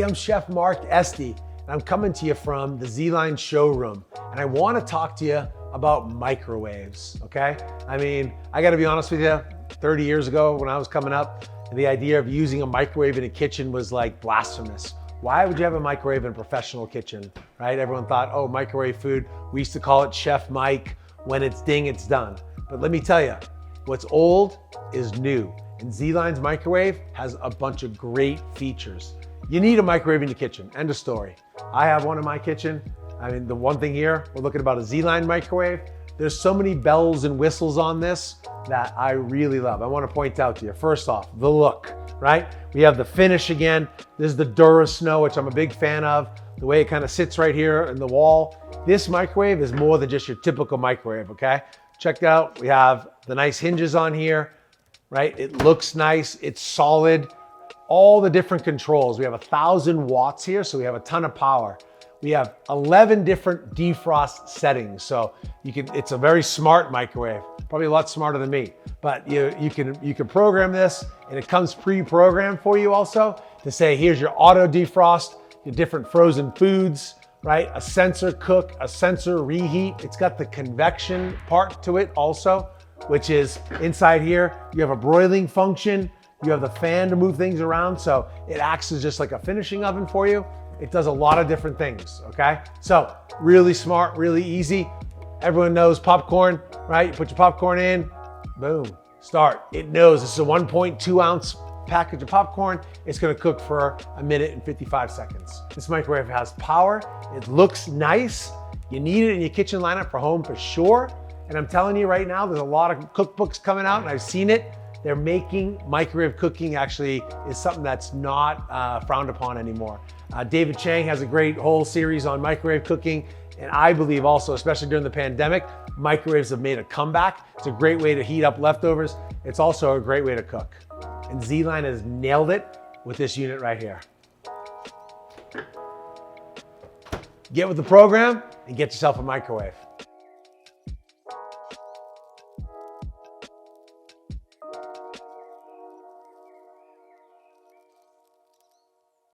I'm Chef Mark Estee, and I'm coming to you from the ZLINE Showroom, and I want to talk to you about microwaves, okay? I mean, I gotta be honest with you, 30 years ago when I was coming up, the idea of using a microwave in a kitchen was like blasphemous. Why would you have a microwave in a professional kitchen, right? Everyone thought, oh, microwave food. We used to call it Chef Mike. When it's ding, it's done. But let me tell you, what's old is new. And ZLINE's microwave has a bunch of great features. You need a microwave in your kitchen, end of story. I have one in my kitchen. I mean, the one thing here, we're looking about a ZLINE microwave. There's so many bells and whistles on this that I really love. I want to point out to you, first off, the look, right? We have the finish again. This is the DuraSnow, which I'm a big fan of. The way it kind of sits right here in the wall. This microwave is more than just your typical microwave, okay? Check it out. We have the nice hinges on here, right? It looks nice, it's solid. All the different controls. We have 1,000 watts here, so we have a ton of power. We have 11 different defrost settings. So it's a very smart microwave, probably a lot smarter than me. But you can program this, and it comes pre-programmed for you also to say, here's your auto defrost, your different frozen foods, right? A sensor cook, a sensor reheat. It's got the convection part to it also, which is inside here. You have a broiling function. You have the fan to move things around. So it acts as just like a finishing oven for you. It does a lot of different things, okay? So really smart, really easy. Everyone knows popcorn, right? You put your popcorn in, boom, start. It knows this is a 1.2 ounce package of popcorn. It's gonna cook for 1 minute and 55 seconds. This microwave has power. It looks nice. You need it in your kitchen lineup for home for sure. And I'm telling you right now, there's a lot of cookbooks coming out and I've seen it. They're making microwave cooking actually is something that's not frowned upon anymore. David Chang has a great whole series on microwave cooking. And I believe also, especially during the pandemic, microwaves have made a comeback. It's a great way to heat up leftovers. It's also a great way to cook. And ZLINE has nailed it with this unit right here. Get with the program and get yourself a microwave.